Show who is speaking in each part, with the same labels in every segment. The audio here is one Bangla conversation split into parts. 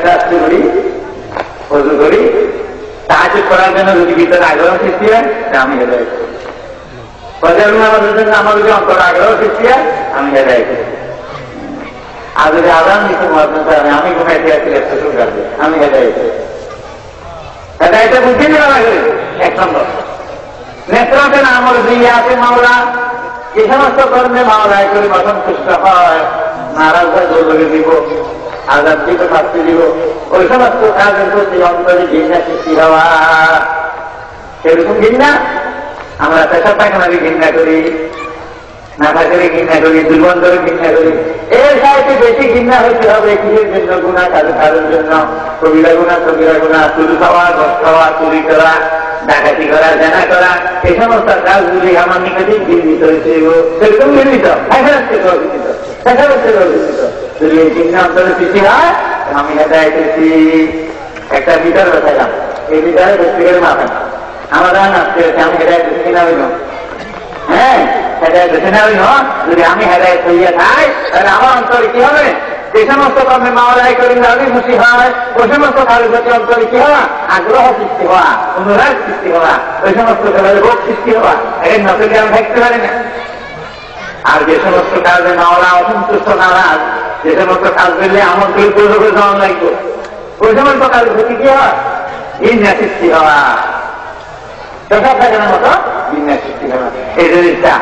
Speaker 1: শাস্তি করি, অজু করি, তাহাজ্জুদ করার জন্য যদি ভিতরে আগ্রহ সৃষ্টি হয়, আমি হেদায়েত করি। ফজর নামাজের জন্য আমার যদি অন্তর আগ্রহ সৃষ্টি হয়, আমি হেদায়েত করি। আর যদি আযান দিতে মুয়াজ্জিন সাহেব আমি ঘুমাইতে আছি একটু কাজে, আমি হেদায়েত করি। হেদায়েতে বুঝে নেওয়া লাগে 1 নম্বর। নেত্রতেন আমল দিয়ে আছে মাওলা, যে সমস্ত কর্মে মাওলায় করে অসন্তুষ্ট হয়, নারাজ হয় দুর্যোগে দিব, আজাদ দিতে শাস্তি দিব, ওই সমস্ত কাজের প্রতি অন্তরে ঘৃণা সৃষ্টি হওয়া। সেরকম ঘৃণা আমরা পেশা পায়খানাকে ঘৃণা করি, নাফা করে ঘৃণা করি, দুর্গন্ধরে ঘৃণা করি। এর সাথে বেশি ঘৃণা হইতে হবে কিসের জন্য? গুণা কাজের জন্য। কবিরা গুণা, চুরি খাওয়া, ঘর খাওয়া, চুরি করা, ডাকাতি করা, জেনা করা, এই সমস্ত কাজগুলি আমার নিকটে ঘৃণিত হয়েছে। সেরকম ঘৃণিত, যদি এই ঘৃণা অন্তরে সৃষ্টি হয়, আমি হেদায়েত করেছি। একটা বিচার বসাইলাম, এই বিচারে ব্যক্তিগত মাথা আমাদের নাচতে আমি হেদায়েত করেছি কিনা হইল? হ্যাঁ, হেদায়েত করেছি না হইল? যদি আমি হেদায়েত হইয়া থাই, তাহলে আমার অন্তরে কি হবে? যে সমস্ত কর্মে মাওলায় করি রাজি খুশি হয়, ওই সমস্ত কাজের প্রতি অন্তরে কি হওয়া? আগ্রহ সৃষ্টি হওয়া, অনুরাগ সৃষ্টি হওয়া, ওই সমস্ত কাজের রোগ সৃষ্টি হওয়া। এর নতুন আমি থাকতে পারি না। আর যে সমস্ত কাজে মাওলা অসন্তুষ্ট, নারাজ, যে সমস্ত কাজ করলে আমার তৈরি করে যাওয়া লাগবে, ওই সমস্ত কাজের প্রতি কি হয়? ঘৃণা সৃষ্টি হওয়া, পেশা থাকার মতো ঘৃণা সৃষ্টি হওয়া। এই জিনিসটা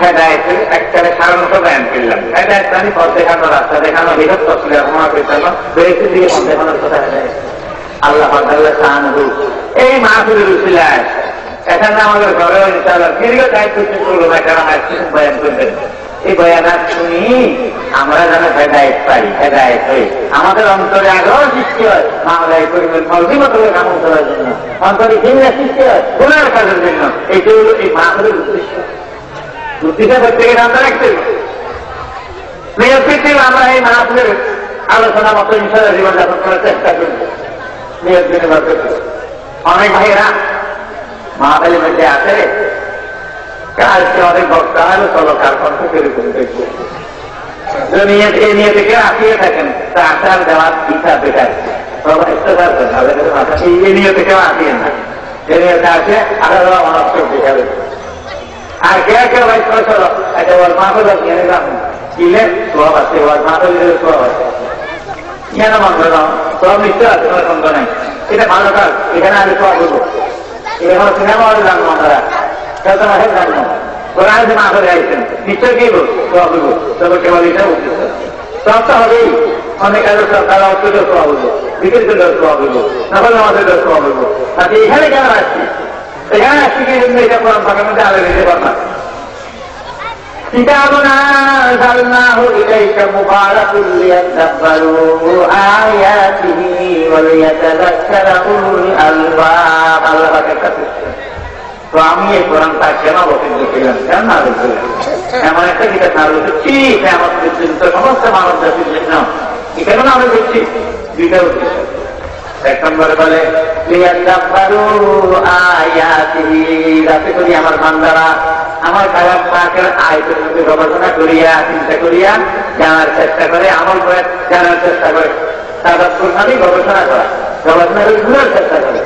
Speaker 1: হেদায়েতের একটা সাধারণত বয়ান করলাম। হেদায়েত মানে পথ দেখানো, রাস্তা দেখানো, বিরোধ তসলে অপমান করতাম, বেরেকের দিকে পথ দেখানোর কথা হেদায়েত। আল্লাহ শাহানহু এই মাহফিলের উসিলায় এখানে আমাদের ঘরে ইনশাআল্লাহ দীর্ঘ দায়িত্ব করলো না, কারণ বয়ান করবেন। এই বয়ানাত শুনি আমরা যেন হেদায়েত পাই, হেদায়েত হই, আমাদের অন্তরে আগ্রহ সৃষ্টি হয় মামলায় করিমের মর্জিমতকে কাম করার জন্য, অন্তরে ঘৃণা সৃষ্টি হয় গুনার কাজের জন্য। এইটা হল এই মাহফিলের উদ্দেশ্য। উদ্দেশ্যে প্রত্যেকের আমরা রাখতে নিয়োগ আমরা এই মাহফিলের আলোচনা মতো ইনশাআল্লাহ জীবনযাপন করার চেষ্টা করি। নিয়োগ দিনে অনেক ভাইয়েরা মাহফিলের মধ্যে আছে, আজকে অনেক বক্তা হলো, চলো কার কণ্ঠ সেরকম দেখবো। এই নিয়ে থেকে আসিয়ে থাকেন, তা আসার দেওয়ার ইচ্ছা বেকার সবাই ইস্তেফার করেন, এই নিয়ে থেকেও আসিয়েন না। এই নিয়ে আসে আরো অনর্থক দেখাবে। আর কে কেউ ভাই চলো একটা ওর মাহফিল নিয়ে নিলাম, কিলে সব আছে, ওর মাহফিল সব আছে, কেন মন্দ নাও সব নিশ্চয় আছে, তোমার মন্দ নাই। এটা ভালো কাজ, এখানে আমি সব বলবো। এখানে সিনেমা হলে জানবো আমরা, মাসে জানবো ওরা যে মা করে আসছেন নিশ্চয় কি সব বলবো, তবে কেবল এটা উদ্দেশ্য সব তো হবেই। অনেক আগে তারা অস্ত্রের সব বলবো, বিক্রি করে সব বলবো, নকল আমাদের সব বলবো। তাতে এখানে কেন আসছি? এখানে আসছি কি এটা কোরআন ফাঁকের মধ্যে আলো দিতে পারলাম। কিতাবুন আনজালনাহু ইলাইকা মুবারাকুল লিয়াদাব্বারু আয়াতিহি ওয়া লিয়াতাযাক্কারা উলুল আলবাব। আল্লাহ পাকের কাছে তো আমি এই কোরআনটা কেন বসে ছিলাম, কেন না বলছিলাম? এমন একটা কিতাব না বলছি আমার সমস্ত মানব জাতির জন্য, কেন না আমি বলছি? দুইটা উদ্দেশ্য। 1 নম্বরে বলে যাতে করি আমার বান্দারা আমার খারাপ পাকের আয়তের মধ্যে গবেষণা করিয়া, চিন্তা করিয়া জানার চেষ্টা করে, আমল করে জানার চেষ্টা করে, তাদাব্বুর মানে গবেষণা করা, গবেষণা করে গুণার চেষ্টা করে।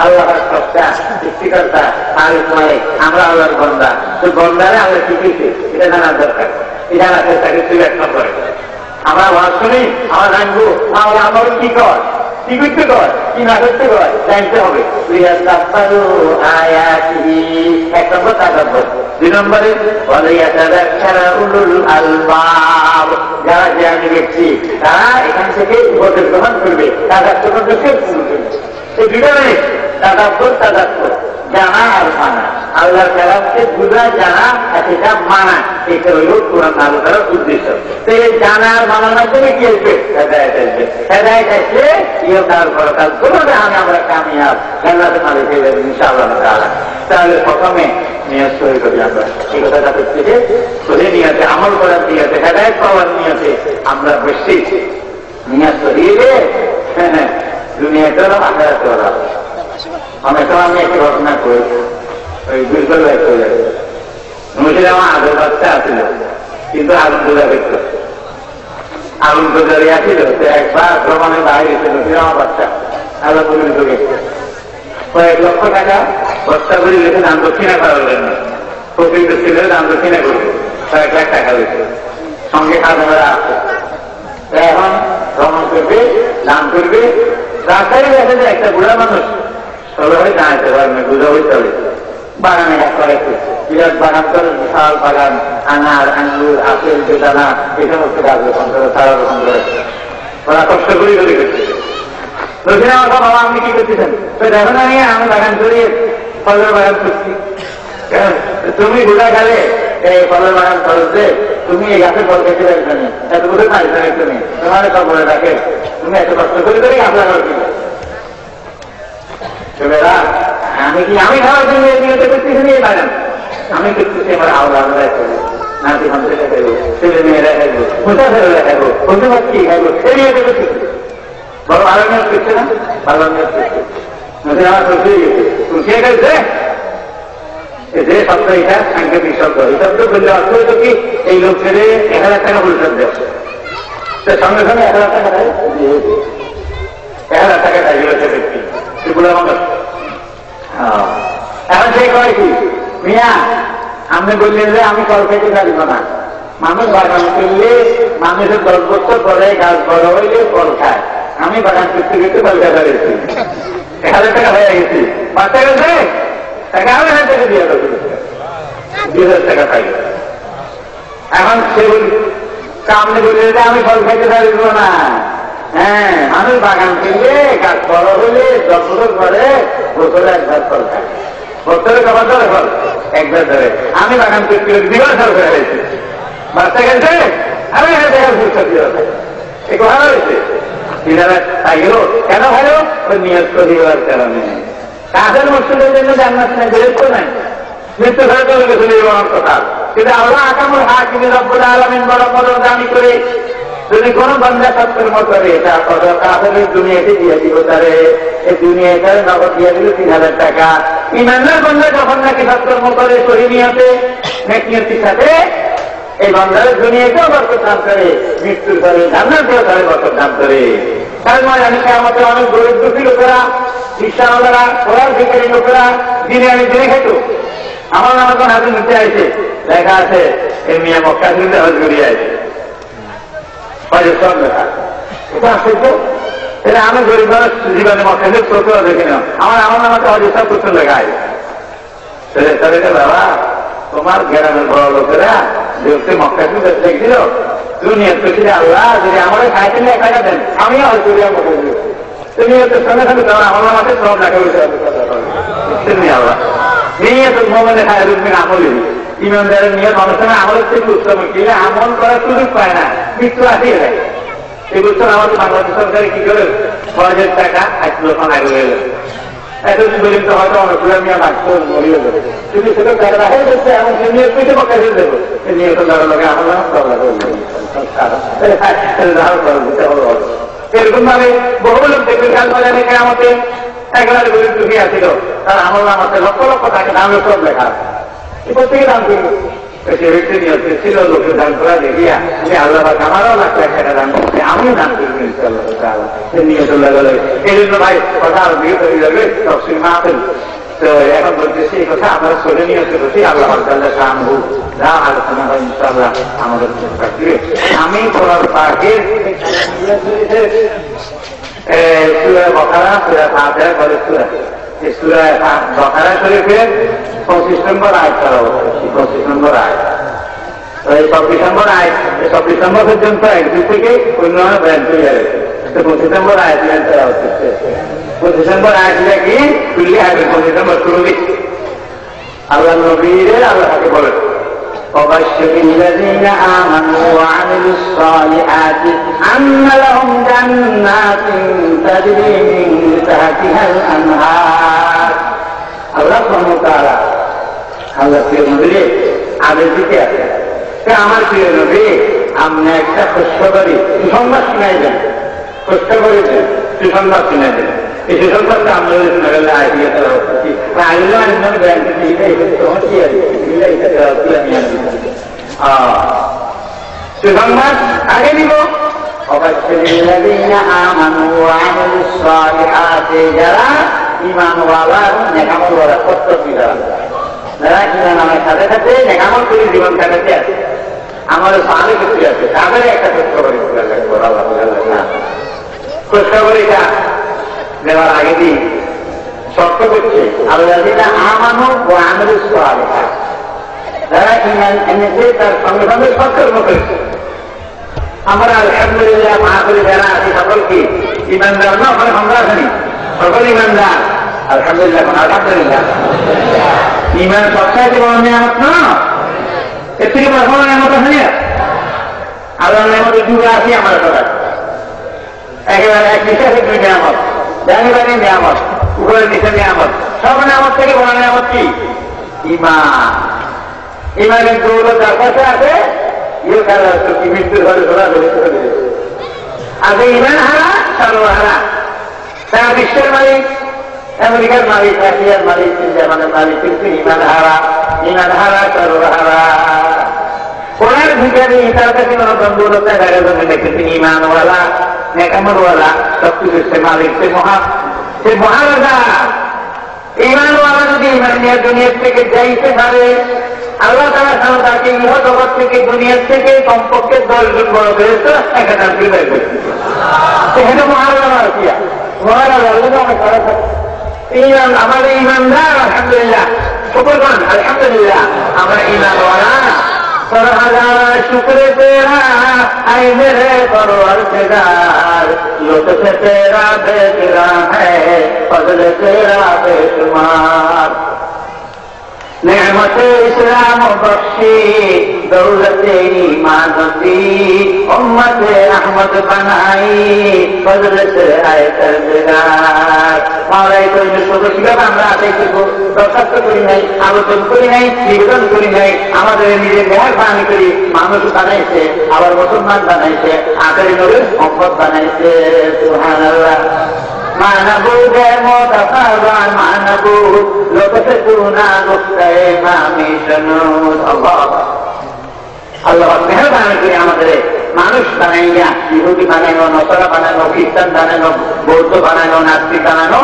Speaker 1: আল্লাহর সত্তা, সৃষ্টিকর্তা, মালিক মালিক, আমরা আল্লাহর বান্দা। তো বান্দারে আমরা শিখেছি, এটা জানার দরকার। এই জানার চেষ্টা করছি 1 নম্বরে। আমরা ভাব শুনি, আমরা জানবো আমার কি কর, কি করতে কর, কি না করতে কর, জানতে হবে। 1 নম্বর তাদাব্বুর। 2 নম্বরে উলুল আলবাব, যারা যে আমি দেখছি তারা এখান থেকে উপদেশ গ্রহণ করবে, তাদাব্বুর করবে। এই ভিতরে তাদাব্বুর জানা আর মানা, আল্লাহর কালামকে বুঝা, জানা আর সেটা মানা, এটা হইল কোরআন নাযিল করার উদ্দেশ্য। তো এই জানা আর মানার মাধ্যমে কি আসবে? হেদায়েত আসবে। হেদায়েত আসলে ইহকাল পরকাল দুটোতে আমরা কামিয়াব, জান্নাতে মালিক হয়ে যাবেন ইনশাআল্লাহ তাআলা। তাহলে প্রথমে নিয়ত তৈরি করি আমরা, এই কথাটা থেকে করে নিয়তে আমল করার নিয়তে, হেদায়েত পাওয়ার নিয়তে আমরা বসছি। নিয়ত করিয়ে দুনিয়াতে আখেরাতে ওরা অনেক সময় আমি একটা ঘটনা করেছি, ওই দুর্বল হয়ে চলে যাবে। মুসলিম আমার আগের বাচ্চা আছিল, কিন্তু আগুন তুলে ফেলত। আগুন তো দাঁড়িয়ে আসিল, একবার ভ্রমণে বাইরে ছিল আমার বাচ্চা আল্লাহ পরিণত গেছে কয়েক লক্ষ টাকা বস্তা করে গেছে দান দক্ষিণা করার জন্য, প্রকৃত ছিল দান দক্ষিণা করবে, কয়েক লাখ টাকা হয়েছে, সঙ্গে খাওয়া আছে। এখন ভ্রমণ করবে, দান করবে, রাস্তায় দেখে যে একটা বুড়া মানুষ সবাই জানাইতে পারবে, বুঝা হইতে হবে, বাগানে কাজ করেছে, বিরাট বাগান করে, বিশাল বাগান, আনার, আঙ্গুর, আপেল, বেদানা, এই সমস্ত কাজ রোপণ করে, সারা রোপণ করেছে, ওরা কষ্ট করে করে গেছে। বলছি আমার বাবা আপনি কি করতেছেন? দেখুন আমি বাগান করি, ফলের বাগান করছি। তুমি বুড়া গেলে এই ফলের বাগান করছে, তুমি এই গাছের ফল খেতে পারবে না, এত বছর পাইছো না তুমি, তোমার সব বলে রাখে, তুমি এত কষ্ট করে করে গাছ লাগাও কি? আমি কি আমি খাওয়ার জন্য করতেছি না এই বাগান, আমি করতেছি আমার আওলা আমরা নাতি মানুষের খাইবো, ছেলে মেয়েরা খাইবো, কোথা ছেলেরা খাইবো, বন্ধু বাচ্চি খাইবো, এই নিয়ে করতেছি। বড় ভালো নিয়োগ করছে না, ভালো নিয়োগ করছে, আমার করতে গেছে, তুমি কে গেছে যে শব্দ, এটা সাংকেতিক শব্দ, এই শব্দ বললে অর্থ হইত কি এই লোক ছেড়ে 1000 টাকা পরিশোধ দেয়, সঙ্গে সঙ্গে 1000 টাকা দেয়, 1000 টাকা দেয় ব্যক্তি সেগুলো মানুষ। এখন সে কয় কি মিয়া আপনি বললেন যে আমি ফল খেতে পারবো না, মানুষ বাগান করলে মানুষের 10 বছর পরে গাছ বড় হইলে ফল খায়, আমি বাগান করতে করতে ফল খেতে পেরেছি, 1000 টাকা হয়ে গেছি, বাচ্চা গেছে টাকা আমি হাতে দিয়ে 2000 টাকা পাই। এখন সে সামনে বললে যে আমি ফল খাইতে পারবো না, হ্যাঁ মানুষ বাগান করলে গাছ বড় হইলে 10 বছর পরে বছরে একবার ফল খায়, বছরে কবার ধরে ফল একবার ধরে, আমি বাগান করতে 2 বছর হয়ে গেছি, বাচ্চা গেছে আমি হাতে এই কথা হয়েছে। তাই গেল কেন ভালো ওই নিয়ত করিবার কারণে, কাজের মসজিদের জন্য জান্নাত নাই, বেরোত নাই, মৃত্যু ধরে চলে গেছিল এই বড় কথা। কিন্তু আল্লাহ আকামুল হাকিম রব্বুল আলামিন বড় বড় দামি করে যদি কোন বান্দা সৎকর্ম করে তার কাজের দুনিয়াতে দিয়ে দিব, তারে এই দুনিয়াতে নগদ দিয়ে দিল 3000 টাকা। ইমানদার বান্দা যখন নাকি সৎকর্ম করে সহি নিয়তে নেক নিয়তির সাথে, এই বান্দার দুনিয়াতেও বরকত দান করে, মৃত্যুর পরে জান্নাতেও তারে বরকত দান করে। তার মানে অনেকে আমাদের অনেক গরিব দুঃখী লোকেরা, রিকশাওয়ালারা, ওরার ভিখারি লোকেরা দিনে আমি দিনে খেত, আমার নাম এখন হাতে নিতে আসে, লেখা আছে এই মিয়া মক্কা দিতে হজ করিয়ে আছে, সব লেখা, এটা আশ্চর্য। এটা আমি গরিব মানুষ জীবনে মক্কা দিয়ে চোখেও দেখি না, আমার নামাতে হজ সব করতে লেখা আছে। বাবা তোমার গ্রামের বড় লোকেরা দেখতে মক্কা দিয়ে দেখছিল, দুনিয়া পেছনে আল্লাহ যদি আমার খাইতে নিয়ে টাকা দেন আমি হজ করিয়া মক্কা দিব, তুমি সঙ্গে সঙ্গে আমার নামাতে সব লেখা হয়েছে আল্লাহ নিয়ে তো মোবাইলে খায়রুদ্দিন আমলি ইমানদারের নিয়ে মানুষের আমলের থেকে উত্তম কিনে আমল করার সুযোগ পায় না, মৃত্যু আসিয়ে দেয়। এই বছর আমাদের বাংলাদেশ সরকারে কি করে 6,000 টাকা 1 লক্ষ আগে হয়ে গেল, এতদিন পর্যন্ত হয়তো অনেকগুলো নিয়ে বাঁচতে মরিয়ে যাবে, কিন্তু সেটা টাকা রাখাই যাচ্ছে, এমন নিয়ে পেটে পক্ষে দিয়ে দেবো, নিয়ে তো ধরো লোকে আমার নাম সব এরকম ভাবে বহু লোক দেখবে খেয়াল করে নাকি আমাদের একেবারে গরিব দুঃখী আসছিল, তার আমার নাম আছে লক্ষ লক্ষ টাকা দামের সব লেখা, প্রত্যেকে দান করবে, সে ব্যক্তি নিয়ে ছিল লোকের দান করা দেখিয়া যে আল্লাহ আমারও 1 লাখ টাকা দান করছে, আমিও দান করবো ইনশাআল্লাহ, সে নিয়ে চলে গেল। এই জন্য ভাই কথা আরো বিয়ে হয়ে যাবে তফসিল মাহফিল, তো এখন বলতেছি এই কথা আপনারা শুনে নিয়ে চলেছি, আল্লাহ শানহু যা আলোচনা হয় ইনশাআল্লাহ আমাদের থাকবে। আমি কোরআন পাকের সূরা বাকারা, সূরা ফাতিহা বলে সূরা বাকারা শরীফের 25 নম্বর আয়াত করা হচ্ছে, 25 নম্বর আয়াত, এই 24 নম্বর আয়াত 24 নম্বর পর্যন্ত 1-2 থেকে অন্যান্য ব্যান হয়ে যাবে, 25 নম্বর আয়াত ব্যান করা হচ্ছে। 25 নম্বর আয়াতটা কি খুললে হবে, 25 নম্বর শুরু আল্লাহ নবীর আল্লাহ তাকে বলেন وبشر الذين آمنوا وعملوا الصالحات أن لهم جنات تجري من تحتها الأنهار। আল্লাহ সুবহানাহু ওয়া তাআলা আল্লাহ প্রিয় নবী আদেশ দিতে আছে, আমার প্রিয় নবী আপনি একটা খুশখবরি সুসংবাদ শোনাই দেন, খুশখবরি দেন, সুসংবাদ শোনাই দেন। এই সুসংবাদটা আমরা শুনে গেলে আইডিয়া করা হচ্ছে আল্লাহ ইসলাম ব্যাংকে সুসংবাদ আগে দিব, যারা ঈমানওয়ালা নেকামলওয়ালা সত্যি যারা ঈমান আমার সাথে সাথে নেকামল করে জীবন কাটাতে আছে, আমাদের সামনে কিছু আছে, তাদের একটা খোঁজখবরী খোঁজখবরীটা দেওয়ার আগে দিন শর্ত করছে আল্লাযীনা আমানু ওয়া আমিলুস সালিহাত, যারা ঈমান এনেছে তার সঙ্গে সঙ্গে সৎকর্ম করেছে। আমরা আলহামদুলিল্লাহ মাহফিলে যারা আছি সকল কি ঈমানদার না? ওখানে আমরা আছি সকল ঈমানদার আলহামদুলিল্লাহ। আলহামদুলিল্লাহ ঈমান সবচাইতে বড় নিয়ামত না, এর থেকে বড় নিয়ামত আছে না? আল্লাহর নিয়ামতের যুগে আছি আমরা সবাই, একেবারে এক নিঃশ্বাসে দুই নিয়ামত, জানি বাড়ি নিয়ামত, উপরের নিচের নিয়ামত, সব নিয়ামত থেকে বড় নিয়ামত কি? ঈমান। ঈমানের দৌলত যার কাছে আছে ইয়ে খেলা কি মৃত্যুর ঘরে ধরা ধরে চলে আগে ঈমান হারা সর্বহারা। তারা বিশ্বের মালিক, আমেরিকার মালিক, রাশিয়ার মালিক, জার্মানের মালিক, কিন্তু ঈমান হারা সর্বহারা। কোরআন ভিখারি তার কাছে কোনো দৌলতে দেখা যাবে না, কিন্তু ঈমানওয়ালা নেকামলওয়ালা সবকিছু সে মালিক, সে মহারাজা। ঈমানওয়ালা যদি ঈমান নিয়ে দুনিয়ার থেকে যাইতে পারে, আল্লাহ তাআলা তাকে ইহ জগৎ থেকে দুনিয়ার থেকে কমপক্ষে 10 গুণ বড় করেছে, একটা বিদায় করছে। সেখানে মহারাজা মহারাজা অনেক খারাপ। ঈমান আমাদের ঈমানদার আলহামদুলিল্লাহ, শুকর করুন আলহামদুলিল্লাহ আমরা ঈমানওয়ালা। शुक्र तेरा ऐ मेरे परवरदिगार, लुत्फ तेरा बेकरार है, फज़ल तेरा बेशुमार। नेमत इस्लाम बख्शी, दौलत ईमान दी, उम्मत अहमद बनाई, फज़ल से आए परवरदिगार। মাওলাই তো শুধু কিভাবে আমরা দেখবো দরখাস্ত করি নাই, আলোচনা করি নাই, নিবেদন করি নাই, আমাদের নিজের মেহরবানি করি। মানুষ বানাইছে, আবার মুসলমান বানাইছে, আখেরি নবীর উম্মত বানাইছে। সুবহানাল্লাহ। মানবুদ মুতাফাওয়ান মানবুদ লতফতুনা নুক্তায়ে মামিশনুদ। আল্লাহ মেহরবানি করে আমাদের মানুষ বানাইয়া, ইহুদি বানানো, নসরা বানানো, খ্রিস্টান বানানো, বৌদ্ধ বানানো, নাস্তিক বানানো,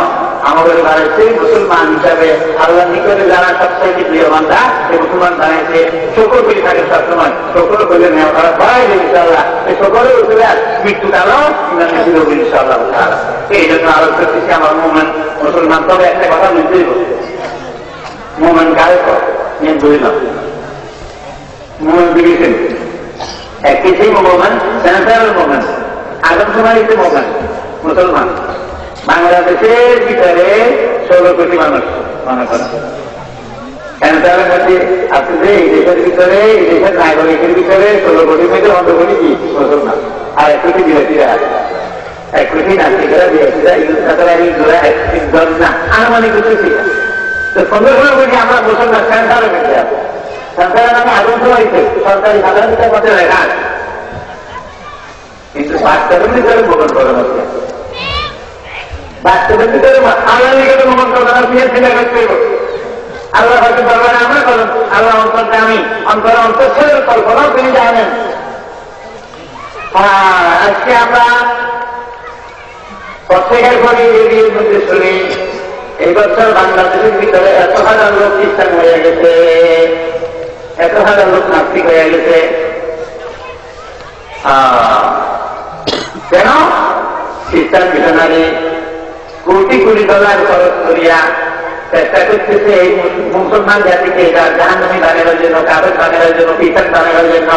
Speaker 1: আমাদের বানাইছে মুসলমান হিসাবে। আল্লাহ নিকটে যারা সবচেয়ে প্রিয় বান্দা সে মুসলমান বানাইছে। শুকর করে থাকে সবসময়, শুকর করলে নেওয়া ভয় দেবে ইনশাআল্লাহ। এই শুকরের উপরে মৃত্যুকালও ইনশাআল্লাহ। এই জন্য আলোচ করতেছি আমার মুমিন মুসলমান। তবে একটা কথা বুঝতেই হবে, মুমিন কারে নিয়ে বুঝি না, মুমিন বিবেচেন এক কিছুই মোহাম্মদ সেন্ট্রাল মোহাম্মদ আদমশুমারিতে মোহাম্মদ মুসলমান। বাংলাদেশের ভিতরে 16 কোটি মানুষ মনে করেন, সেন্ট্রালের মধ্যে আছে যে এই দেশের ভিতরে, এই দেশের নাগরিকের ভিতরে 16 কোটির মধ্যে 15 কোটি কি মুসলমান, আর 1 কোটি বিরোধীরা আছে। 1 কোটি নাস্তিকরা, বিরোধীরা, ইউসারা, হিন্দুরা, একদম না আনুমানিক কিছু ঠিক আছে। তো 15 কোটি আমরা মুসলমান সেন্ট্রালের মধ্যে আছে। সরকারের নামে আদমশুমারিতে সরকারি সাধারণতার মধ্যে লেখা আছে, কিন্তু বাস্তবের ভিতরে মোহন করা হচ্ছে। বাস্তবের ভিতরে আল্লাহ নিকটে মোহন করা আল্লাহ হয়তো দরবারে আমরা করুন, আল্লাহ অন্তরটা আমি অন্তর ছেড়ে কল্পনাও তিনি জানেন। আজকে আমরা প্রত্যেকের ঘরে রেডিওর মধ্যে শুনি এই বছর বাংলাদেশের ভিতরে 100,000 লোক খ্রিস্টান হয়ে গেছে, 100,000 লোক নাস্তিক হয়ে গেছে। কেন? খ্রিস্টান মিশনারি কোটি কোটি ডলার খরচ করিয়া চেষ্টা করতেছে এই মুসলমান জাতিকে জাহান্নামী বানানোর জন্য, কাফের বানানোর জন্য, খ্রিস্টান বানানোর জন্য।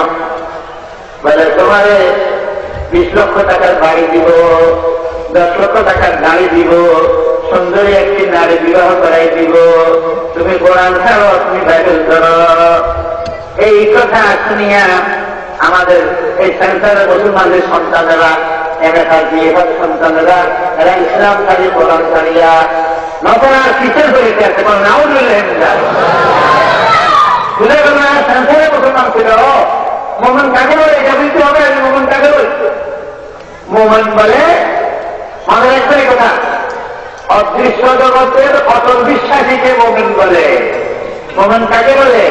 Speaker 1: বলে তোমারে 20 লক্ষ টাকার বাড়ি দিব, 10 লক্ষ টাকার গাড়ি দিব, সুন্দরী একটি নারী বিবাহ করাই দিব, তুমি কোরআন ছাড়ো, তুমি বাইবেল ধরো। এই কথা শুনিয়া আমাদের এই সেন্টারের মুসলমানদের সন্তানেরা, এলাকার বিয়ের সন্তানেরা, এরা ইসলাম ছাড়িয়ে কোরআন ছাড়িয়া নতুন আর কিসের হয়েছে আছে ভুলে গেল না। সেন্টারে মুসলমান ছিল, মোমেন কাকে বলে এটা বুঝতে হবে। আমি মোমেন কাকে বলি? মোমেন বলে আমাদের একটাই কথা, অদৃশ্য জগতের অটল বিশ্বাসীকে মোমেন বলে। মোমেন কাকে বলে?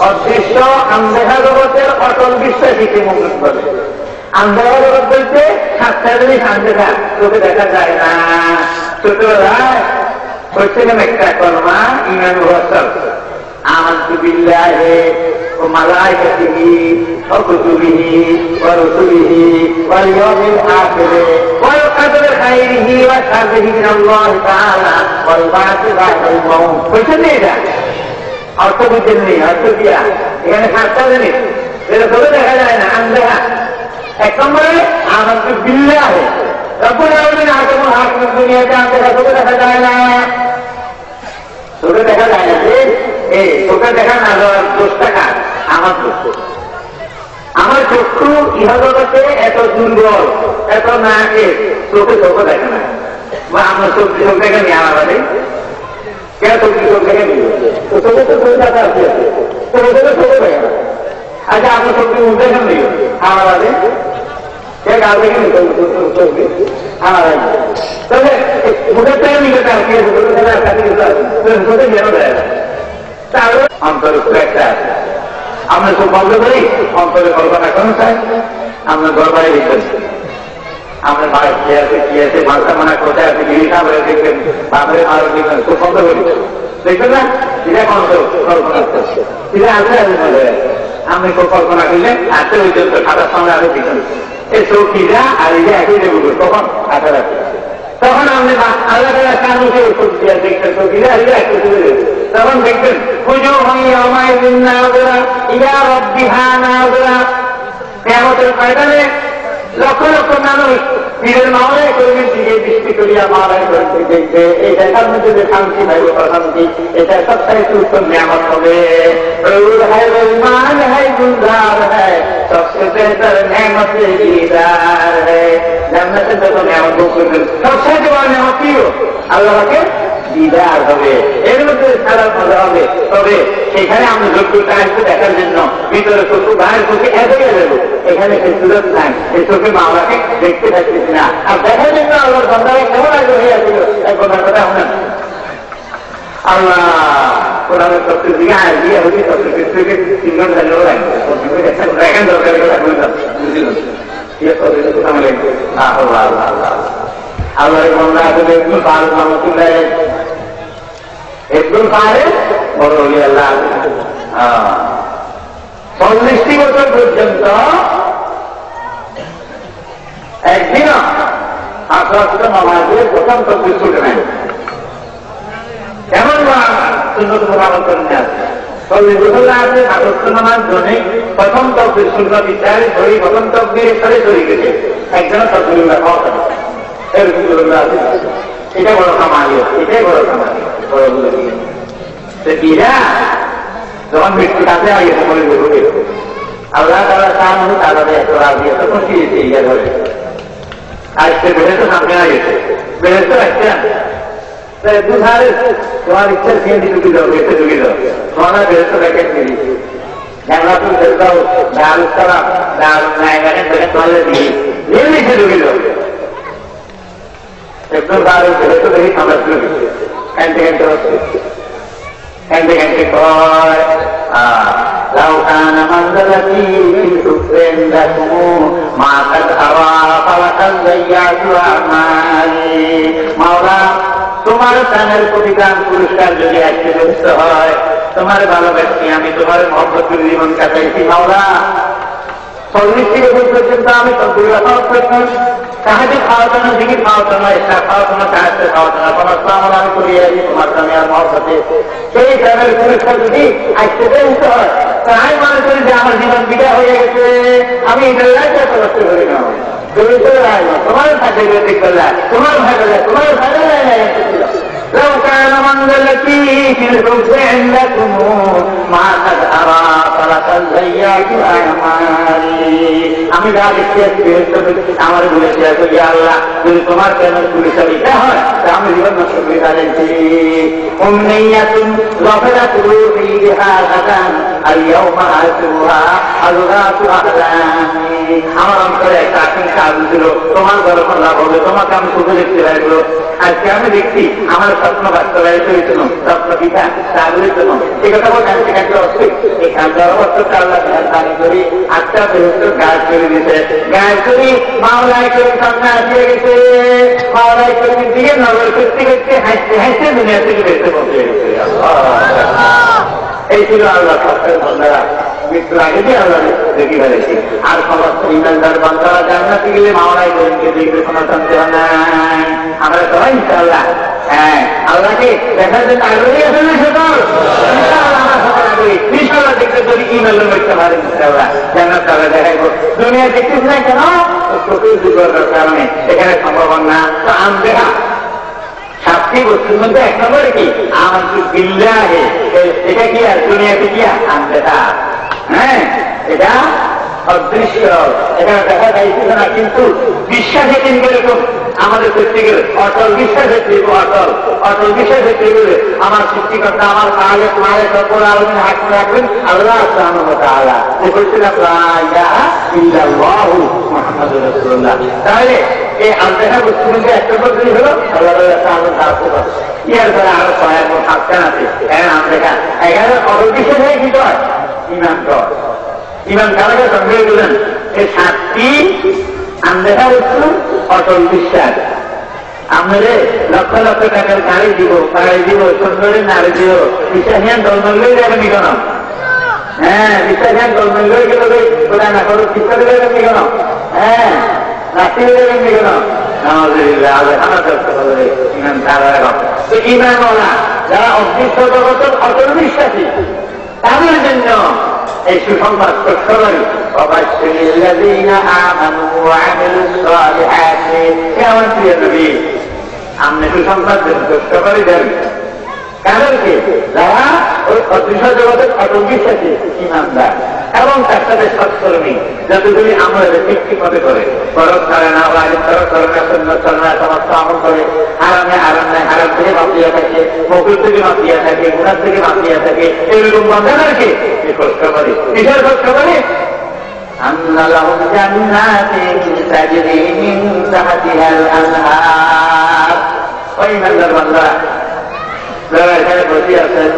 Speaker 1: অদৃশ্য আনদেখা জগতের অটল বিশ্বাসীকে মোমেন বলে। আন্ধার বলতে 7টা জিনিস আনতে থাক, তোকে দেখা যায় না। ছোটবেলায় হচ্ছে কেন একটা কলমা ইমান ওয়াসাল আমানতু বিল্লাহি ওয়া মালাইকাতিহি ওয়া কুতুবিহি ওয়া রুসুলিহি ওয়াল ইয়াউমিল আখির ওয়াল কদরি খাইরিহি ওয়া শাররিহি মিনাল্লাহি তাআলা ওয়াল বা'থি বা'দাল মাউত। বুঝছেন এটা? অর্থ বুঝছেন নি? অর্থ দিয়া এখানে 7টা জিনিস যেটা তোকে দেখা যায় না, আন্ধার। এক নম্বরে আমানতু বিল্লাহি রব্বুল আলামিন আদমুল হাকিম দুনিয়াতে আন্ধার তোকে দেখা যায় না, তোকে দেখা যায় না। এই তোকে দেখা না যাওয়ার দোষটা কার? আমার দোষ। আমার চক্ষু ইহজগতে এত দুর্বল, এত নাকে চোখে চোখে দেখে না, বা আমার চোখ দেখে নি আমার বাড়ি কেন চোখে চোখ দেখে নি? তো চোখে তো চোখ দেখা আছে, চোখে চোখে চোখে দেখে না। আচ্ছা আপনার চোখে মুখ দেখেন নি আমার বাড়ি কে গাল দেখে নি? চোখে আমার বাড়ি তবে মুখের থেকে নিয়ে চোখে যেন দেয় তাহলে অন্তরে একটা আছে। আমরা খুব বন্ধ করি, অন্তরে কল্পনা কেন চাই? আমরা গড়বাড়ি দেখবেন, আমরা বাড়ি কি আছে কি আছে মাথা মানা কোথায় আছে জিনিসটা আমরা দেখবেন, বাপরে আরো দেখবেন, খুব বন্ধ করি দেখবেন না? এটা কল্পনা করছে, এটা আছে আমি খুব কল্পনা করলে আসতে হইতে খাতার সামনে আরো দেখবেন এই চৌকিরা আর এই যে একই দেবো তখন হাতে রাখছে, তখন আপনি আল্লাহ কান উঠে দেখতেন চৌকিরা আর একটু তুলে দেবেন, তখন দেখবেন কিয়ামতের ময়দানে লক্ষ লক্ষ মানুষ পীরের মাওলায় করবেন দিকে দৃষ্টি করিয়া মাওলায় করতে দেখবে। এই দেখার মধ্যে যে শান্তি ভাই প্রশান্তি, এটা সবচাইতে উত্তম নিয়ামত হবে। মান হ্যায় গুলজার হ্যায় সবচেয়ে বেহতর নিয়ামত দীদার হ্যায়। জান্নাতের যত নিয়ামত ভোগ করবেন সবচাইতে বড় নিয়ামত কি? আল্লাহকে দিদার হবে, এর মধ্যে সারা মজা হবে। তবে সেখানে আমরা যোগ্যতা আসবে দেখার জন্য, ভিতরে চোখে বাইরের চোখে এতই দেব, এখানে সে সুযোগ নাই, এই চোখে মাওলাকে দেখতে পাচ্ছি না। আর দেখার জন্য আল্লাহর বান্দারা কেমন আগ্রহী আছিল একবার কথা শোনেন। আল্লাহ কোরআনের সবচেয়ে দিকে আর দিয়ে হচ্ছে সবচেয়ে থেকে 3 ঘন্টা লাগবে, দেখেন দরকার বুঝলেন আল্লাহ আল্লাহ আল্লাহর বান্দা আসলে একটু ভালো রহমতুল্লাহ একটু পারে বড় হলি আল্লাহ 40টি বছর পর্যন্ত একদিনও আসলে নামাজের প্রথম তকবীর ছুটে নেয়। কেমন সুন্নত মোতাবেক করে নেয় 40 বছর আছে আসস্ত নামাজ জনে প্রথম তকবীর সুন্নত ইত্যাদি ধরি প্রথম তকবীর স্তরে চলে গেছে, একজনের তকবীর খাওয়া থাকে এরকম আছে। এটা বড় কামালি, এটাই বড় কামালি। যখন মৃত্যু কাছে গেছে বলে ঢুকে আল্লাহ তারা চান তাদের এত রাজি এত খুশি হয়েছে ইয়া ধরে আসতে বেড়ে তো সামনে গেছে বেড়ে তো আসছেন দুধারে তোমার ইচ্ছা খেয়ে ঢুকে যাও গেছে ঢুকে যাও তোমার বেড়ে তো দেখেন ফিরি জানলা তুমি দেখো ডাল তারা ডাল নাই দেখেন দেখেন তোমাদের দিকে নিয়ে ঢুকে যাও একদম বারে বেড়ে তো দেখি সামনে শুরু গেছে ঘন্টে ঘন্টে হচ্ছে ঘন্টে ঘন্টে কয় لو كان منزلتي في الكفر عندكم ما قد أرى فلقد ضيعت أعمالي মাওলা তোমার প্রাণের প্রতিদান পুরস্কার যদি আজকে ব্যস্ত হয় তোমার ভালোবাসি আমি তোমার মহব্বতের জীবন কাটাইছি মাওলা 40 বছর পর্যন্ত আমি তকবীর করতাম সাহায্য খাওয়ার জন্য জিকির খাওয়ার জন্য ইসলাম খাওয়ার জন্য সাহায্য খাওয়ার জন্য তোমার আমি করিয়ে আছি তোমার প্রাণে আর মহব্বতে সেই প্রাণের পুরস্কার যদি আজকে ব্যস্ত হয় তা আমি মনে করি যে আমার জীবন বিদায় হয়ে গেছে, আমি এটা কষ্ট করি না তোমার সাথে ঠিক করলা তোমার ভাই করলা তোমার ভাই لو كان منزلتي في الحب عندكم ما قد أرى فلقد ضيعت أعمالي আমি যা দেখতে আমার বলেছি আল্লাহ যদি তোমার কেন পুলিশের ইচ্ছা হয় তা আমি জীবন নষ্ট করে দাঁড়িয়েছি অমনিয়াতুন গফরাত রূহি বিহা গাদান আমার অন্তরে একটা আশঙ্কা ছিল তোমার যখন লাভ হবে, তোমাকে আমি শুধু দেখতে পারবো। আজকে আমি দেখছি আমার স্বপ্ন বাস্তবায়িত হয়েছিল, স্বপ্ন পিঠা জাগরিত। সে কথা বলতে আমি সেখানে অস্তিক এই খাদ্যার অবস্থা আল্লাহ মেহরবানি করি আটটা বেহস্ত গাছ করে দিতে গাছ করি মাওলাই করে সামনে আসিয়ে গেছে। মাওলাই করে দিয়ে নজর করতে করতে হাসতে হাসতে দুনিয়া থেকে বেরোতে পৌঁছে গেছে। এই ছিল আল্লাহ সবচেয়ে বন্ধারা মৃত্যুর আগে দিয়ে আল্লাহ দেখি ফেলেছি। আর সমস্ত ইমানদার বন্ধারা জান্নাতে গেলে মাওলাই করিমকে দেখবে কোনো সন্দেহ নাই। আমরা সবাই ইনশাআল্লাহ হ্যাঁ আল্লাহকে দেখার জন্য আগ্রহী আছে না সকল? ইনশাআল্লাহ দেখতে যদি ইমানও দেখতে পারেন ইনশাআল্লাহ জান্নাত তারা দেখাইব। দুনিয়া দেখতেছ না কেন? চোখের দুর্বলতার কারণে এখানে সম্ভাবনা তো আনবেহা। সাতটি বস্তুর মধ্যে এক নম্বরে কি আমার বিল্লাহে, এটা কি আর দুনিয়াতে কি আনবে তা? হ্যাঁ এটা অদৃশ্য, এখানে দেখা যাইতেছে না, কিন্তু বিশ্বাসে কিন্তু এরকম আমাদের প্রত্যেকের অটল বিশ্বাসের থেকে অটল অটল বিশ্বাসের থেকে আমার সৃষ্টিকর্তা আমার মায়ের মায়ের সকল আলমের হাত রাখবেন আল্লাহ তাআলা। তাহলে এই আলদেহা বস্তুর মধ্যে একটা পদ্ধতি হলো আল্লাহ ইয়ার দ্বারা আরো সহায়ক সাবধান আছে। আলদেহা এখানে অটল বিশ্বাস হয়ে কি কর ইমান কর। ইমান কারাকে সন্দেহ দিলেন এই সাতটি আন্দেহা বস্তু অটল বিশ্বাস। আমাদের লক্ষ লক্ষ টাকার গাড়ি দিব, বাড়ি দিব, সুন্দরী নারী দিব, বিশ্বাসীয়ান দলমূল্যই যাবেন কেন? হ্যাঁ বিশ্বাসীয়ান দলমূল্যই গেল কোথায় না করো শিক্ষা দিলেন কেন? হ্যাঁ নাচি দিলেন কেন? ইমানওয়ালা যারা অদৃশ্য জগতের অটল বিশ্বাসী তাদের জন্য এই সুসংবাদ সবারই আপনি সুসংবাদ সবারই দেন কাদেরকে? যারা ওই অদৃশ্য জগতের অটল বিশ্বাসী ইমানদার এবং তার সাথে সৎকর্মী, যতগুলি আমাদের ঠিক মতে করে বরফ করে না, তরফ করে না, সুন্দর করে না, সমস্ত আমল করে, আরামে আরামে আরাম থেকে বাঁচিয়ে থাকে, মকুল থেকে বাঁচিয়ে থাকে, গুণার থেকে বাঁচিয়ে থাকে, এরকম বান্ধাদেরকে খোঁজ খবরে কিসের খোঁজ খবরে ওই ইমানদার বান্দারা যারা এখানে বসে আছেন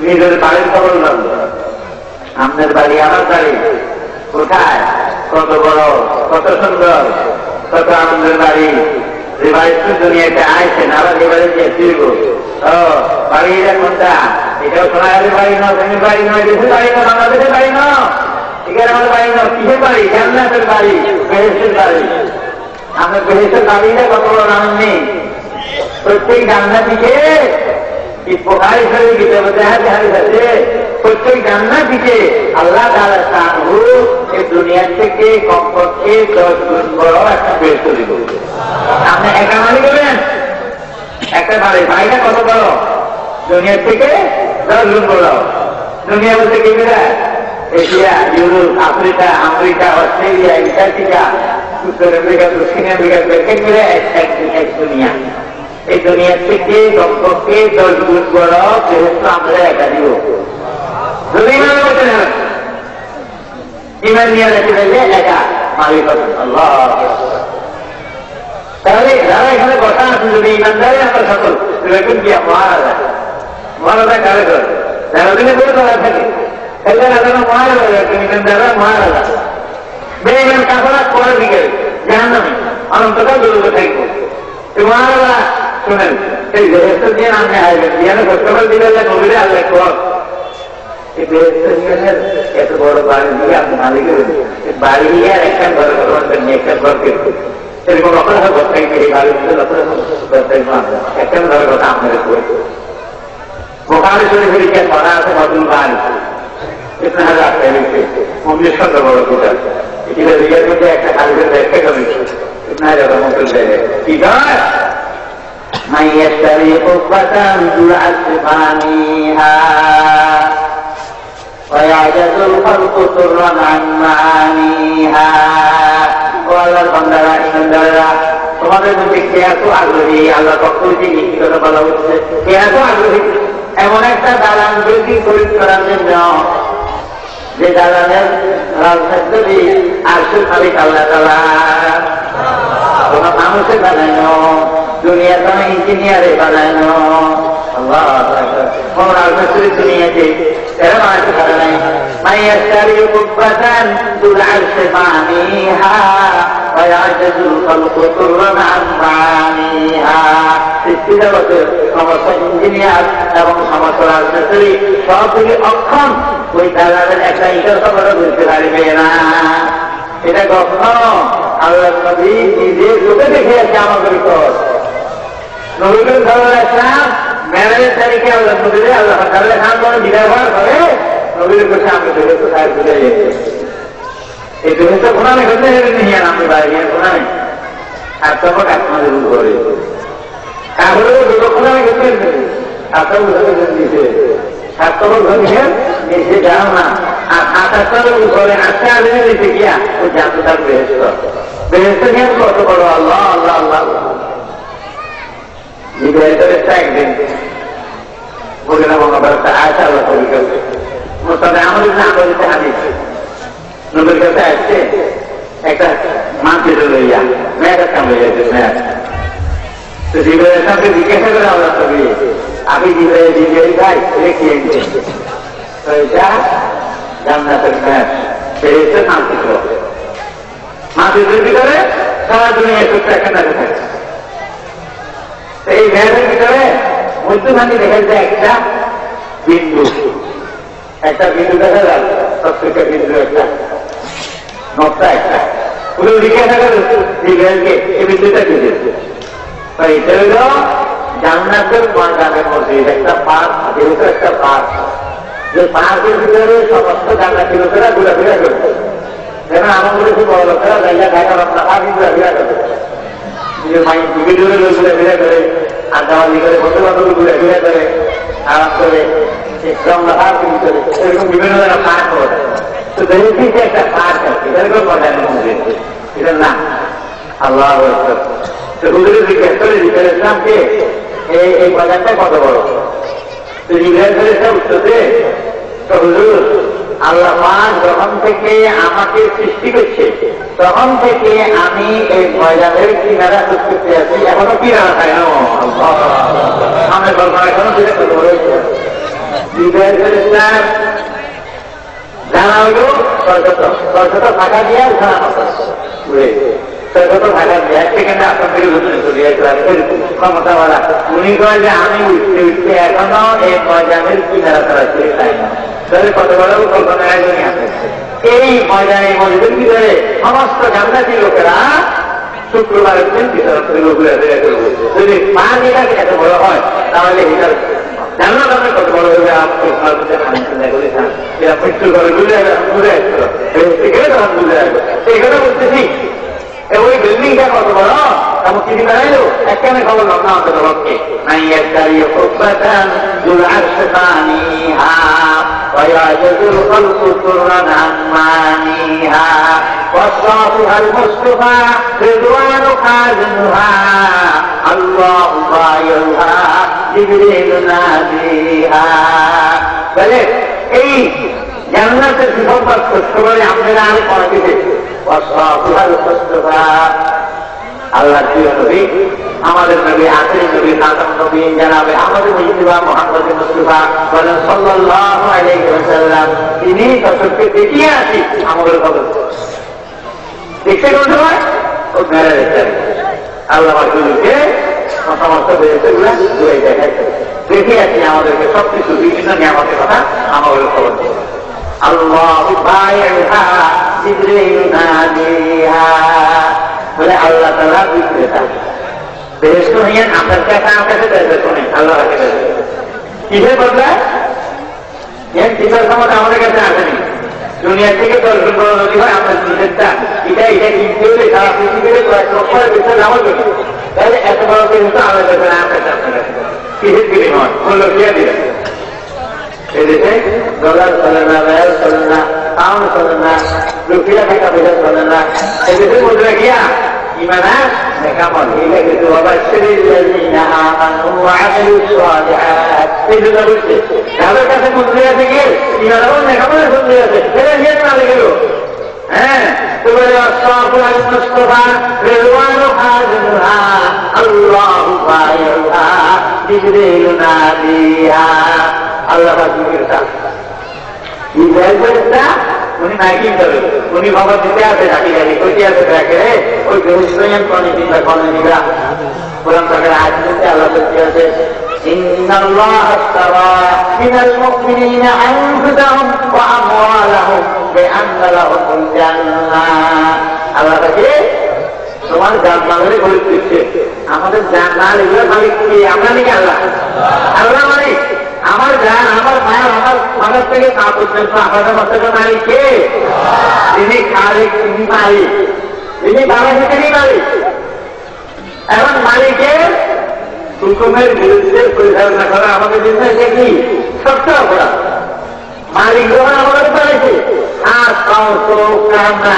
Speaker 1: নিজের বাড়ির খবর লাগলো। আপনার বাড়ি আমার বাড়ি কোথায়, কত বড়, কত সুন্দর, কত আনন্দের বাড়ি। যে বাড়িতে দুনিয়াতে আইছেন আবার যে বাড়ি যে ফিরব বাড়িটা কোনটা? এটাও সোনাগারের বাড়ি নয়, ফ্যামিলির বাড়ি নয়, দেশের বাড়ি নয়, বাংলাদেশের বাড়ি নয়, এখানে আমার বাড়ি নয়। কিসের বাড়ি? জান্নাতের বাড়ি, বেহেশতের বাড়ি। আপনার বেহেশতের বাড়িটা কত বড় আনন্দ নেই। প্রত্যেক জান্নাতীকে বুখারী শরীফ কিতাবে হাদিস আছে, প্রত্যেক জান্নাতীকে আল্লাহ তাআলা তাআহু এই দুনিয়া থেকে কমপক্ষে 10 গুণ বড় একটা বেহেশত দিব। আপনি একা মানি করবেন একটা বাড়িটা কত বড়? দুনিয়া থেকে 10 গুণ বড়। দুনিয়া বলতে কি বোঝায়? Asia, Europe, Africa, America, Australia, Antarctica, উত্তর আমেরিকা, দক্ষিণ আমেরিকা, ব্যাখ্যা করে এক দুনিয়া। এই দুনিয়ার থেকে কমপক্ষে 10 গুণ বড় বেহেশত আমরা একা দিব। যদি ইমান করতে না ইমান নিয়ে রেখে দিলে একা মালিক আল্লাহ। তাহলে যারা এখানে বসা আছে যদি ইমানদারে আমরা সকল এরকম কি মহারাজা মহারাজা কারে করে যারা দিনে করে করা থাকে তাহলে রাজা মহারাজা ইমানদাররা মহারাজা। বেঈমান কাফেররা পরের দিকে জাহান্নামে অনন্তকাল দূরে থাকবো। মহারাজা শুনেন এই বেহেশত দিয়ে আপনি আসবেন যেখানে কষ্টকর দিলে নবীরে আল্লাহ কর এই বেহেশত নিয়ে এত বড় বাড়ি দিয়ে আপনি মালিকের বাড়ি নিয়ে আর একটা ঘর করবেন একটা ঘর কিন্তু সেরকম অপরাধ করতে এই বাড়ির মধ্যে একটা ঘরের কথা আপনাদের বলবো। বুখারী শরীফের যে পড়া আছে নতুন বাড়ি ইতনা হাজার মন্দির সঙ্গে বড় পূজা এটা রিয়ার মধ্যে একটা হারিদের ব্যাখ্যা করেছে ইতনা হাজার মন্দির জায়গায় কি হয় من يشتري قبة يعذبانيها ويعجز الخلق سرا عن معانيها। আল্লাহর বান্দারা ইমানদাররা তোমাদের মধ্যে কে এত আগ্রহী? আল্লাহ পক্ষ থেকে কি কথা বলা হচ্ছে? কে এত আগ্রহী এমন একটা দালান তৈরি খরিদ করার জন্য যে দালানের রাজনীতি আসল মালিক আল্লাহ তাআলা, কোন মানুষের বানানো, দুনিয়ার কোন ইঞ্জিনিয়ারে বানানো, কোন রাজনীতি দুনিয়াতে এরা বানাতে পারে নাই। মাইয়াশারি কুব্বাতান দুল আরশে মানিহা ওয়া ইয়াজুল খালকু তুররান আন মানিহা। সৃষ্টি জগতের সমস্ত ইঞ্জিনিয়ার এবং সমস্ত রাজনীতি সবগুলি অক্ষম ওই দালালের একটা ইটার খবর বুঝতে পারবে না। এটা কখনো আল্লাহ নবী নিজে চোখে দেখে আছে আমাদের উপর। নবীল সাল্লাম মেরাজের তারিখে আল্লাহ নবীরে আল্লাহ তাআলা খান কোনো বিদায় করে নবীর কাছে আমি দেখে কোথায় বুঝে যেতে এই তুমি তো কোরআনে ঘটে নিয়ে আমি বাইরে কোরআনে আর তখন আপনাদের ঘরে তাহলে কোরআনে ঘটে আপনার দিয়েছে ছাত্র ঘরে নিচে যাও না আর আকাশের উপরে আস্তে আগে নিচে গিয়া ওই জানতে তার বেহেস্ত বেহেস্ত নিয়ে কত বড় আল্লাহ আল্লাহ আল্লাহ একদিন বলে না মনে করতে আয়সা আল্লাহ কবি করছে মোস্তাদে আমাদের না বলতে হাদিস নবীর কাছে আসছে একটা মানচিত্র লইয়া মেয়েটার সামনে যাইছে মেয়ের তো জিব্রাইলের সামনে জিজ্ঞাসা করে আল্লাহ কবি আমি জিব্রাইল ভাই রেখে তো এটা জান্নাতের মেয়ের বেরিয়েছে মানচিত্র মানচিত্রের ভিতরে সারা দুনিয়া সত্য একটা মেয়ে থাকে। এই মেয়েদের ভিতরে মধ্যখানে দেখা যায় একটা বিন্দু দেখা যায় প্রত্যেকটা বিন্দু একটা নকশা একটা পুরো জিজ্ঞাসা করে জিজ্ঞাসকে এই বিন্দুটা দিয়েছে। এটা হল জান্নাতের ময়দানের মধ্যে একটা পার্ক, যেহেতু একটা পার্ক, যে পার্কের ভিতরে সমস্ত জান্নাতি লোকেরা ঘোরাফেরা করছে। যেন আমার মধ্যে খুব বড় লোকেরা জায়গা ঢাকা আপনার পার্কে ঘোরাফেরা করছে, নিজের মাইন্ড ঘুরে ঘোরাফেরা করে আর দাওয়ালি করে বন্ধু বান্ধব ঘুরাফেরা করে আরাম করে এরকম বিভিন্ন ধরনের পার্ক করে। তো দেখেছি যে একটা পার্ক আছে, এরকম ময়দানের মধ্যে এটার নাম আল্লাহ। তো হুজুরের জিজ্ঞেস করে ইসলামকে এই ময়দানটা কত বড়? তো জিজ্ঞেস করে উত্তরে তো হুজুর আল্লাহ পাক যখন থেকে আমাকে সৃষ্টি করছে তখন থেকে আমি এই ময়দানের কিনারা করতে আছি, এখনো কিনারা খাই না আমি কল্পনা এখনো সেটা কত বড় হয়েছে। জিজ্ঞেস করে জানা হলো ৬০০ টাকা দিয়ে ক্ষমতাওয়ালা উনি কয় যে আমি উঠতে এখনো এই ময়দানের কিনারা তারা ছেড়ে চাই না। তাহলে কত বড় কল্পনা একজনই আছে। এই ময়দানের মসজিদের ভিতরে সমস্ত জান্নাতি লোকেরা শুক্রবারের দিন ঘুরে করবো। যদি পানিটাকে এত বড় হয় তাহলে এটার জান্নাত আপনি কত বড় হয়ে এরা মৃত্যুর ঘরে ঘুরে আসছিল ঘুরে আসবে। এখানে বলতেছি ওই বিল্ডিংটা কত বড় এমন চিঠি বেড়াইলো একখানে খবর না অন্তত পক্ষে এই জান্নাতের সুসংবাদ সত্য করে আপনারা আমি পড়াতে আল্লাহ নবী আমাদের নবী আখেরি নবী খাতাম নবী জানাবে আমাদের মুজিবা মুহাম্মদ মুস্তাফা বলেন সাল্লাল্লাহু আলাইহি ওয়াসাল্লাম তিনি সত্যকে দেখিয়ে আসি আমাদের খবর দেখতে কোন সময় ও মেরে রেখে আল্লাহ রাসূলকে সমস্ত বেহেশতগুলো ঘুরে দেখাচ্ছে দেখে আসি আমাদেরকে সবকিছু বিভিন্ন নিয়ামতের কথা আমাদের খবর আল্লাহু বায়হা জিবরিল নাদিহা বলে আল্লাহ তাআলা বিক্রেতা বেহেশত নিয়ে আপনার কাছে আমার কাছে দেবে শুনে আল্লাহ রাখে দেবে কিসের বদলে এর চিন্তার ক্ষমতা আমাদের কাছে আসেনি। দুনিয়া থেকে 10 গুণ বড় নদী হয় আপনার নিজেরটা এটা কিনতে হলে সারা পৃথিবীতে কয়েক লক্ষের ভিতরে নামা যাবে। তাহলে এত বড় বেহেশত আমাদের কাছে না আপনার কাছে কিসের বিনিময় মূল্য দিয়ে দিলেন। এদেশে ডলার চলে না, রেল চলে না, পাউন্ড চলে না, রুপিয়া টাকা পয়সা চলে না। এদেশের মুদ্রা গিয়া ইমানা কেমন এটা কিন্তু বাবা শরীর বলছে তাদের কাছে মন্ত্রী আছে গিয়ে কেমন মন্ত্রী আছে এটা নিয়ে না গেল হ্যাঁ আল্লাহ উনি মাইকিং করে উনি খবর দিতে আছে ঢাকি ঢাকি কইতে আছে দেখে ওই বেহুসিয়ান কমিটিটা কমিটিরা কোরআন পাকের আয়াত মধ্যে আল্লাহ বলতে আছে ইন্নাল্লাহ আশতারা মিনাল মুমিনিনা আনফুসাহুম ওয়া আমওয়ালাহুম বিআন্না লাহুমুল জান্নাহ আল্লাহ বলে তোমার জান্নাতের খরিদ করছে আমাদের জান্নাত এগুলো মালিক কি আমরা নাকি আল্লাহ আল্লাহ মালিক আমার জান আমার মায়ের আমার মাথার থেকে তা পর্যন্ত আমাদের মধ্যে মালিক কে যিনি খালিক তিনি মালিক যিনি বাংলাদেশ তিনি মালিক এখন মালিকের হুকুমের বিরুদ্ধে পরিচালনা করা আমাদের জন্য এটা কি সত্য অপরাধ মালিক যখন আমাদের পালিয়েছে আর আমরা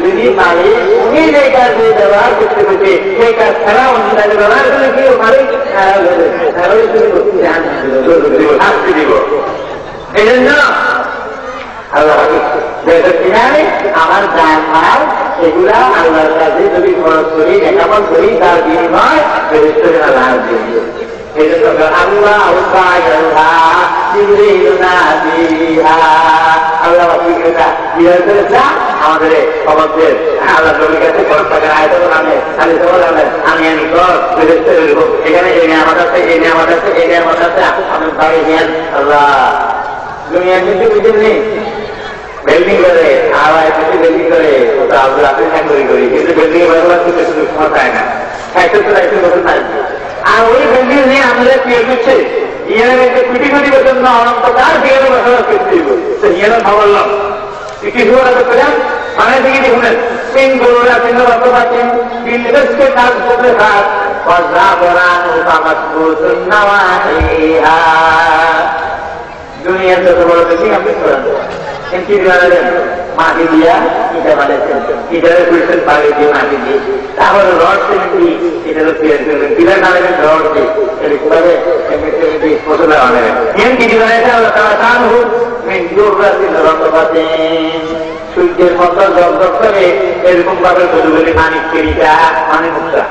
Speaker 1: যিনি মালিক উনি যে কাজ ব্যবহার করতে পেরেছে সেই কাজ ছাড়া অন্য কাজে ব্যবহার করে কি মালিক শাস্তি দিব এই জন্য আল্লাহ আমার জান মাল এগুলা আল্লাহর কাছে যদি খরচ করি লেখাপন করি তার বিনিময় আল্লাহ এই জন্য আল্লাহ আল্লাহ আমাদের সমাজের আল্লাহ নবীর কাছে খরচ টাকার আয়তন আনে খালি আমি এখানে এই নিয়ামত আছে এই নিয়ামত আছে এই নিয়ামত আছে আমি পাই নেন আল্লাহ দুনিয়া কিন্তু বুঝেননি বিল্ডিং করে আড়াই বেশি বিল্ডিং করে ওটা আমরা আপনি চাকরি করি কিন্তু বিল্ডিং এ ব্যবহার করতে শুধু ক্ষমতায় না আর ওই বিল্ডিং নিয়ে আমাদের বিয়ে করছে ইয়ার কোটি কোটি বছর না অনন্তকাল বিয়ে বসবাস করতে দিব তো ইয়ারও ভাবলাম কিছু করে মানে দিকে দেখুন তিন গরুরা তিন বছর পাচ্ছেন বিলবেশকে কাজ করতে থাক দুনিয়ার যত বড় বেশি আপনি করেন কি বানালেন মাটি দিয়া ইটা বানাচ্ছেন ইটারে করেছেন বাড়ি দিয়ে মাটি দিয়ে তারপরে রড সেমিটি এটারও তৈরি করবেন পিলার বানাবেন রড দিয়ে এটা কিভাবে সেমিটি ফসলে বানাবেন কি বানাইছে তারা কান হোক সূর্যের মতো জগজগ করে এরকম ভাবে বলি মানিক কেরিটা মানে মুক্তা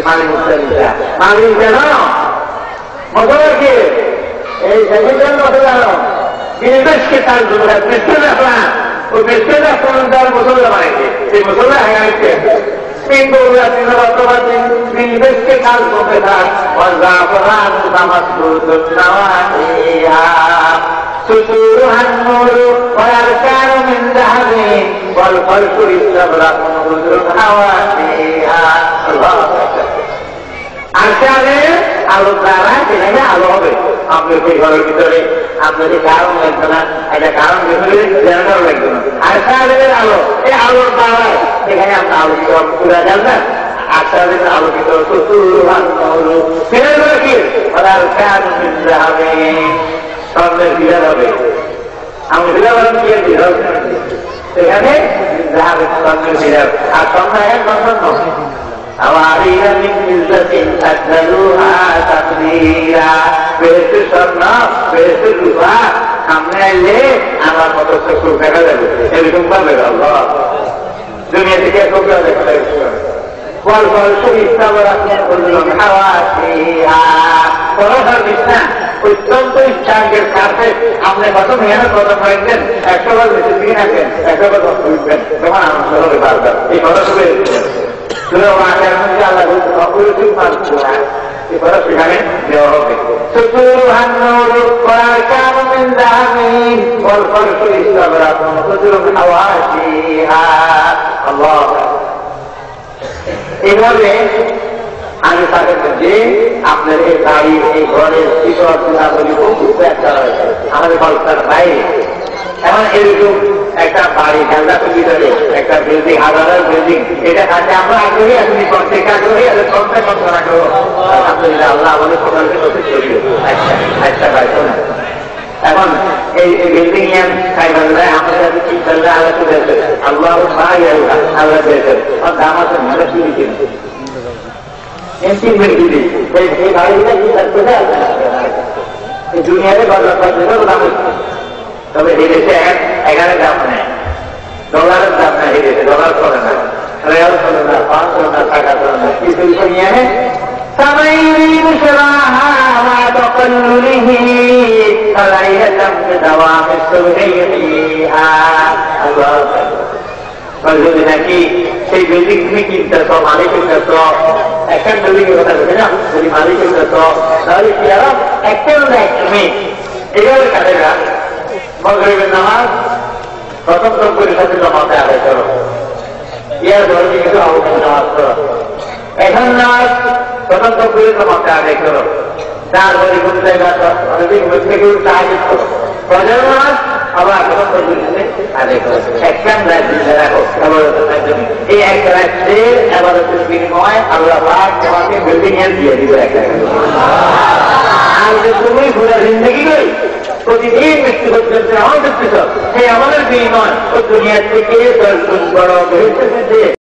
Speaker 1: মানে মুক্তা দিটা মানে কেন মতো রাখে এই সেমিটার মতো জানো বিদেশকে তার বেসতে রাখলাম ওই বেসতে রাখলাম তার মুসল্লা বানাইছে সেই মুসল্লা হাইছে তিন গরুরা তিন বর্তমানে বিদেশকে কাজ করতে থাক ستورها النور والأركان من ذهب والخلق استبرق نذر حواشيها الله أكبر আরকানে আলো দ্বারা সেখানে আলো হবে আপনার সেই ঘরের ভিতরে আপনার কারণ লাগবে না একটা কারণ ভিতরে জেনারেটর লাগবে না আরকানের আলো এই আলোর দ্বারা সেখানে আপনার আলোকিত পুরা যান না আরকানের আলোকিত ستورها النور সেখানে কি والأركان من ذهب স্বর্ণের বিরাট হবে আমি বিরাট সেখানে স্বর্ণের বিরাট আর স্বর্ণ এক নষ্ট আমার স্বর্ণ বেশি রূপা সামনে আইলে আমার মতো চক্ষু দেখা যাবে এরকম পাবে দুনিয়া থেকে চোখটা দেখা যাবে অত্যন্ত ইচ্ছাঙ্গের কাছে আপনি কত মেহনত কত করেছেন 100 বার বেশি দিন আছেন 100 বার কষ্ট করবেন তখন আনন্দ হবে বারবার এই কথা শুনে আল্লাহ বলতে অপরিচিত মানুষ এই কথা সেখানে দেওয়া হবে এইভাবে আমি তাদের যে আপনার এই বাড়ির এই ঘরের শিশর গুণাবলী খুব একটা রয়েছে আমাদের কলকাতার বাইরে এখন এরকম একটা বাড়ি খেলনার ভিতরে একটা বিল্ডিং হাজারের বিল্ডিং এটা কাছে আমরা আগ্রহী আপনি প্রত্যেক আগ্রহী আর প্রত্যেক কল্পনা করবো আলহামদুলিল্লাহ আল্লাহ আমাদের সকালকে নতুন চলবে আচ্ছা ভাই শোনা এখন এই বিল্ডিং আমাদের কাছে কি করলে আল্লাহ আল্লাহ ভাই আল্লাহ দিয়েছেন আর দাম আছে মানে কি ইনফিনিটি এই গাড়িটা কি করতে আছে এই দুনিয়াতে বাজার বাজার দাম তবে এই দেশে 11 দাম নেই ডলারের দাম নেই এই দেশে ডলার চলে না রিয়াল চলে না পাউন্ড চলে না টাকা চলে না কিছু নিয়ে فمن يريد شراها مع تقلله فليأتم بدوام الصبح يحييها الله যদি নাকি সেই বিল্ডিং তুমি কিনতেছ মালিক কিনতেছ একটা বিল্ডিং এর কথা বলছি না যদি মালিক কিনতেছ তাহলে কি আরো একটা তুমি এভাবে কাটেরা মগরিবের নামাজ প্রথম তকবীরের সাথে জমাতে আদায় করো ইয়ার পরে কিন্তু আবুকে নামাজ করো এখন নামাজ প্রথম তকবীরের জমাতে আদায় করো তারপরে কোন জায়গা অনেক বলতে কেউ সাহায্য করো ফজর নামাজ আবার প্রথম তকবীরে আদায় করো একটা রাত দিনে রাখো এই এক রাত্রের ইবাদতের বিনিময়ে আল্লাহ পাক তোমাকে বিল্ডিং এর দিয়ে দিবে একটা আর যে তুমি পুরো জিন্দগি করি প্রতিদিন মৃত্যু পর্যন্ত আমল করতেছ সেই আমলের বিনিময় ও দুনিয়া থেকে 10 গুণ বড় হয়েছে